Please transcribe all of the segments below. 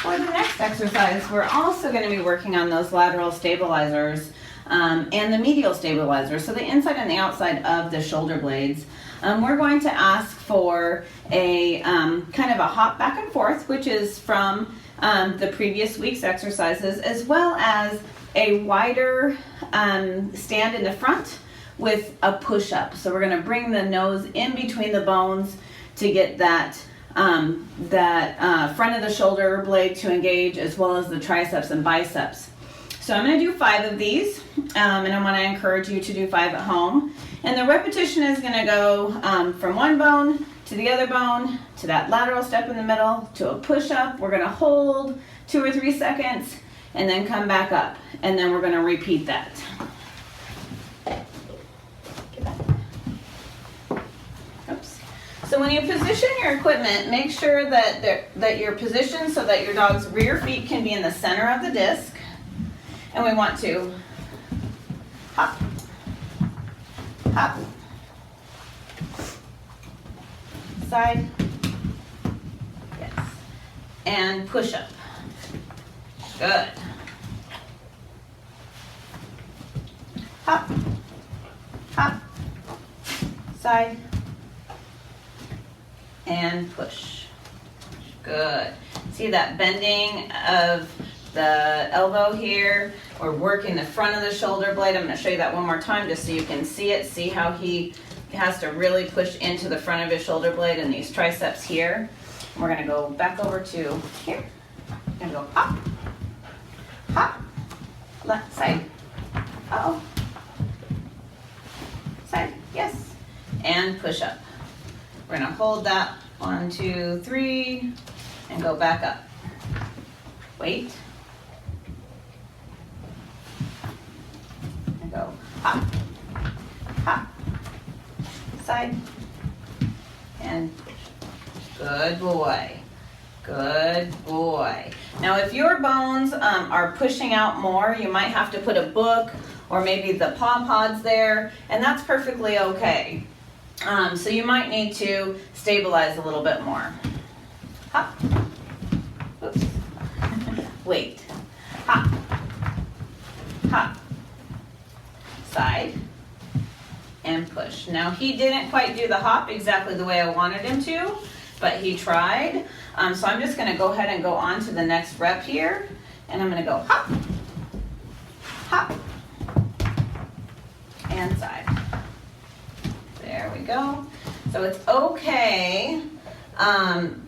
For the next exercise, we're also going to be working on those lateral stabilizers and the medial stabilizers, so the inside and the outside of the shoulder blades. We're going to ask for a kind of a hop back and forth, which is from the previous week's exercises, as well as a wider stand in the front with a push-up. So we're going to bring the nose in between the bones to get that front of the shoulder blade to engage, as well as the triceps and biceps. So I'm going to do 5 of these, and I want to encourage you to do 5 at home. And the repetition is going to go from one bone to the other bone, to that lateral step in the middle, to a push-up. We're going to hold 2 or 3 seconds, and then come back up. And then we're going to repeat that. Oops. So when you position your equipment, make sure that you're positioned so that your dog's rear feet can be in the center of the disc. And we want to hop, hop, side, yes, and push up. Good. Hop, hop, side, and push. Good. See that bending of the elbow here? We're working the front of the shoulder blade. I'm going to show you that one more time just so you can see it. See how he has to really push into the front of his shoulder blade and these triceps here. And we're going to go back over to here. We're going to go hop, hop, left side. Uh-oh. Side, yes. And push up. We're going to hold that 1, 2, 3, and go back up. Wait. And go hop, hop, side, and push. Good boy. Good boy. Now if your bones are pushing out more, you might have to put a book or maybe the paw pods there, and that's perfectly okay. So you might need to stabilize a little bit more. Hop. Oops. Wait. Hop. Hop. Side. And push. Now he didn't quite do the hop exactly the way I wanted him to, but he tried. So I'm just going to go ahead and go on to the next rep here. And I'm going to go hop. Hop. And side. There we go. So it's okay.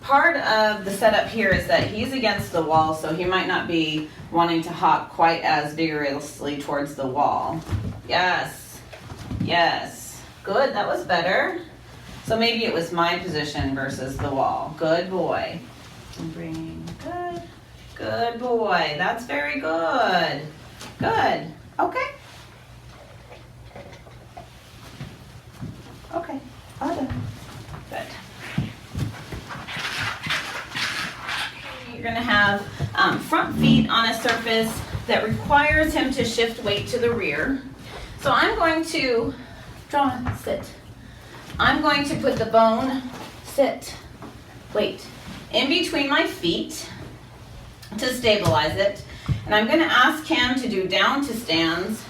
Part of the setup here is that he's against the wall, so he might not be wanting to hop quite as vigorously towards the wall. Yes. Yes. Good. That was better. So maybe it was my position versus the wall. Good boy. Bring. Good. Good boy. That's very good. Good. Okay. Okay, all done. Good. You're going to have front feet on a surface that requires him to shift weight to the rear. So I'm going to sit. I'm going to put the bone, sit, wait, in between my feet to stabilize it. And I'm going to ask him to do down to stands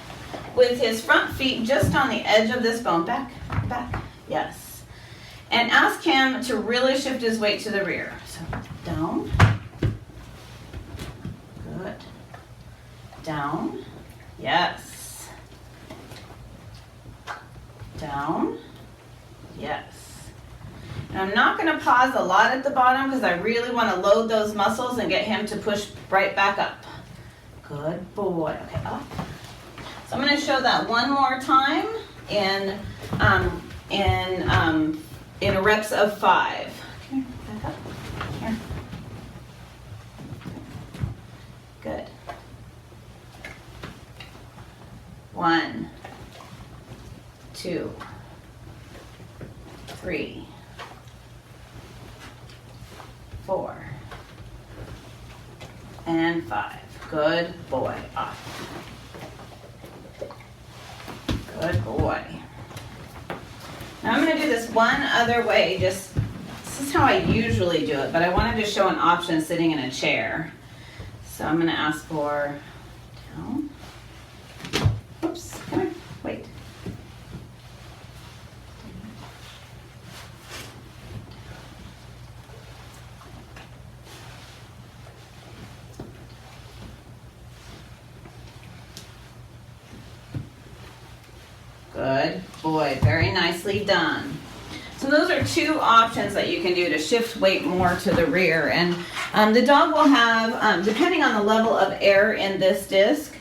with his front feet just on the edge of this bone. Back, back, yes. And ask him to really shift his weight to the rear. So down, good, down, yes, down, yes. And I'm not going to pause a lot at the bottom because I really want to load those muscles and get him to push right back up. Good boy. Okay, up. So I'm going to show that one more time in a reps of 5. Okay, back up. Here. Good. 1, 2, 3, 4, and 5. Good boy. Off. Good boy. Now I'm going to do this one other way, just is how I usually do it, but I wanted to show an option sitting in a chair. So I'm going to ask for down. Oops, come here, wait. Good boy, very nicely done. So those are two options that you can do to shift weight more to the rear. And the dog will have, depending on the level of air in this disc,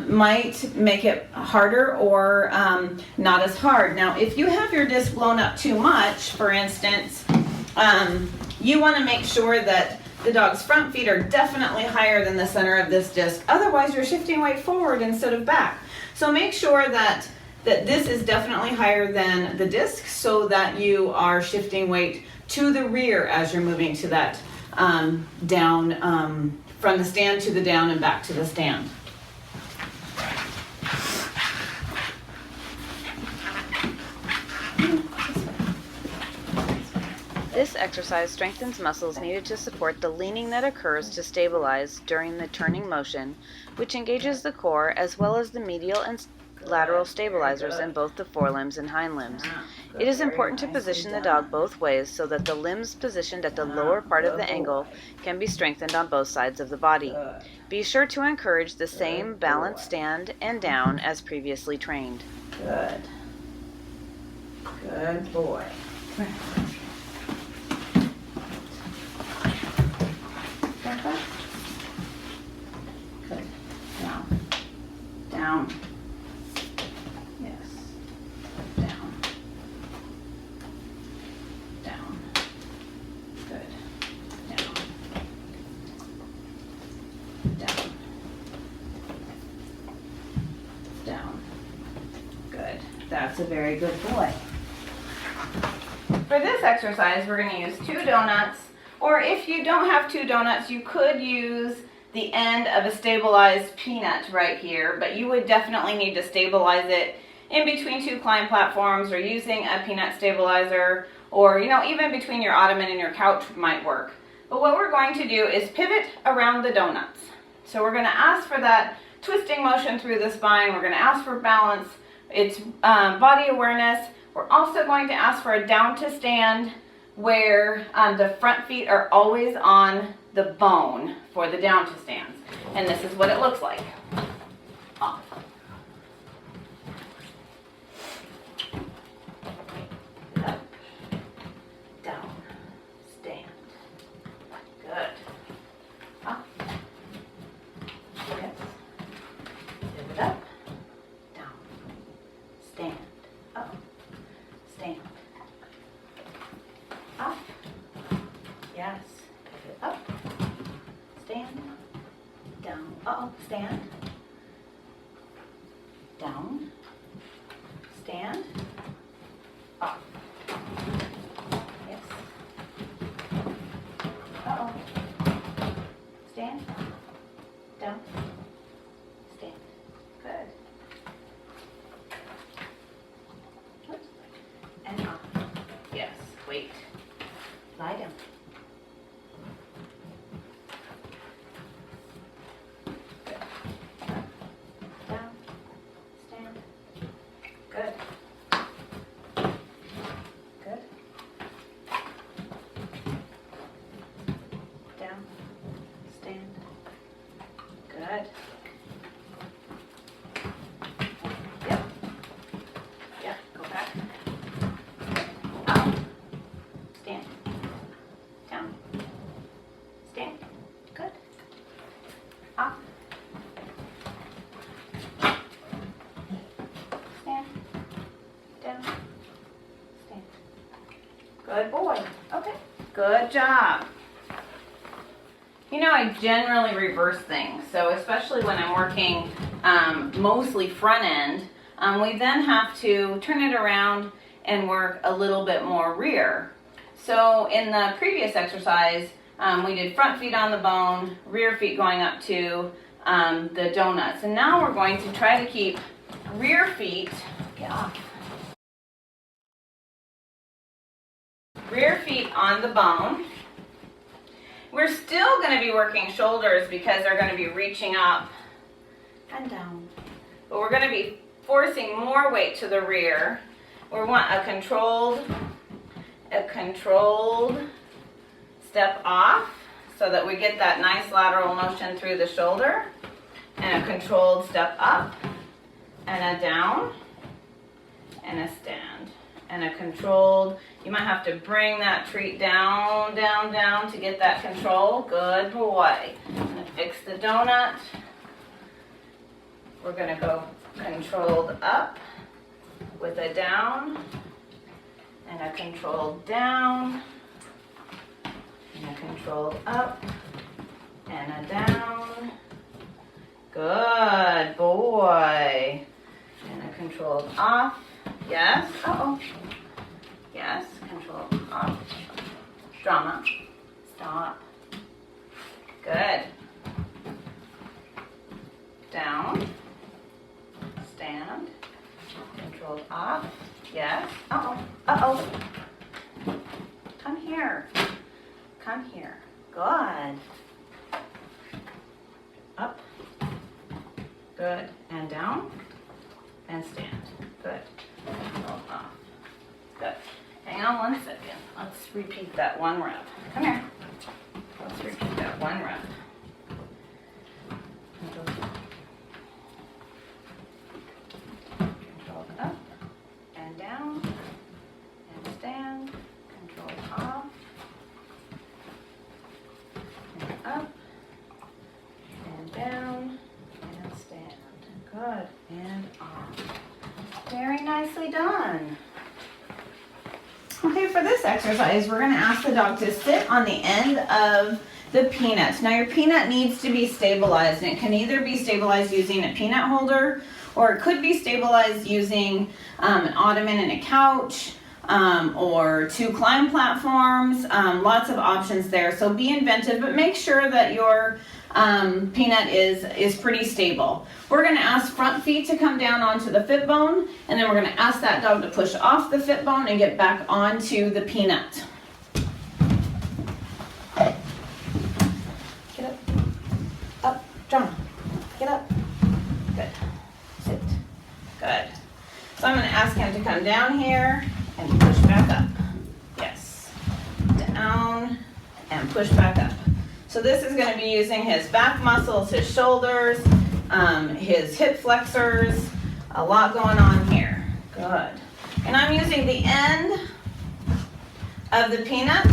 might make it harder or not as hard. Now, if you have your disc blown up too much, for instance, you want to make sure that the dog's front feet are definitely higher than the center of this disc. Otherwise, you're shifting weight forward instead of back. So make sure that this is definitely higher than the disc so that you are shifting weight to the rear as you're moving to that down, from the stand to the down and back to the stand. This exercise strengthens muscles needed to support the leaning that occurs to stabilize during the turning motion, which engages the core as well as the medial and lateral stabilizers in both the forelimbs and hind limbs. It is important to position the dog both ways so that the limbs positioned at the lower part of the angle can be strengthened on both sides of the body. Be sure to encourage the same balanced stand and down as previously trained. Good. Good boy. Good. Down. Down. Yes. Down. Down. Good. Down. Down. Down. Good. That's a very good boy. For this exercise, we're going to use 2 donuts, or if you don't have 2 donuts, you could use the end of a stabilized peanut right here, but you would definitely need to stabilize it in between 2 climb platforms or using a peanut stabilizer, or even between your ottoman and your couch might work. But what we're going to do is pivot around the donuts. So we're going to ask for that twisting motion through the spine. We're going to ask for balance. It's body awareness. We're also going to ask for a down to stand where the front feet are always on the bone for the down to stands. And this is what it looks like. Off. Up. Down. Stand. Good. Up. Yes. Pivot up. Down. Stand. Up. Stand. Up. Yes. Pivot up. Stand. Down. Uh-oh. Stand. Down. Stand. Up. Yes. Uh-oh. Stand. Down. Stand. Good. Oops. And up. Yes. Wait. Lie down. Good. Up. Down. Stand. Good. Good. Down. Stand. Good. Yep. Yep. Go back. Up. Stand. Down. Stand. Good. Up. Stand. Down. Stand. Good boy. Okay. Good job. I generally reverse things. So especially when I'm working mostly front end, we then have to turn it around and work a little bit more rear. So in the previous exercise, we did front feet on the bone, rear feet going up to the donuts. And now we're going to try to keep rear feet, get off, rear feet on the bone. We're still going to be working shoulders because they're going to be reaching up and down. But we're going to be forcing more weight to the rear. We want a controlled step off so that we get that nice lateral motion through the shoulder, and a controlled step up and a down and a stand and a controlled. You might have to bring that treat down, down, down to get that control. Good boy. I'm going to fix the donut. We're going to go controlled up with a down and a controlled down and a controlled up and a down. Good boy. And a controlled off. Yes. Uh-oh. Yes. Control off. Drama. Stop. Good. Down. Stand. Controlled off. Yes. Uh-oh. Uh-oh. Come here. Come here. Good. Up. Good. And down. And stand. Good. Control off. Good. Hang on one second. Let's repeat that one rep. Come here. Let's repeat that one rep. Control up and down and stand. Control off and up and down and stand. Good. And off. Very nicely done. Okay, for this exercise, we're going to ask the dog to sit on the end of the peanut. Now your peanut needs to be stabilized, and it can either be stabilized using a peanut holder, or it could be stabilized using an ottoman and a couch, or 2 climb platforms. Lots of options there, so be inventive, but make sure that your peanut is pretty stable. We're going to ask front feet to come down onto the fit bone, and then we're going to ask that dog to push off the fit bone and get back onto the peanut. Get up. Up. John. Get up. Good. Sit. Good. So I'm going to ask him to come down here and push back up. Yes. Down and push back up. So this is going to be using his back muscles, his shoulders, his hip flexors, a lot going on here. Good. And I'm using the end of the peanut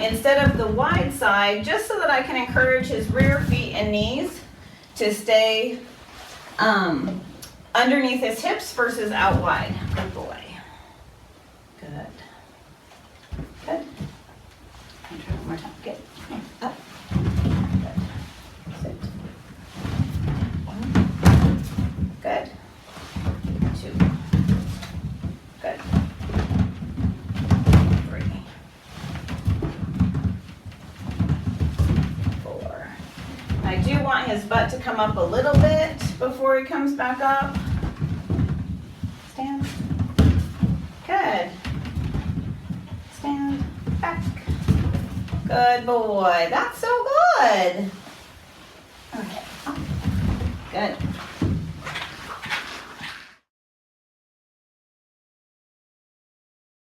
instead of the wide side, just so that I can encourage his rear feet and knees to stay underneath his hips versus out wide. Good boy. Good. Good. And try one more time. Good. Up. Good. Sit. 1. Good. 2. Good. 3. 4. I do want his butt to come up a little bit before he comes back up. Stand. Good. Stand. Back. Good boy. That's so good. Okay. Good.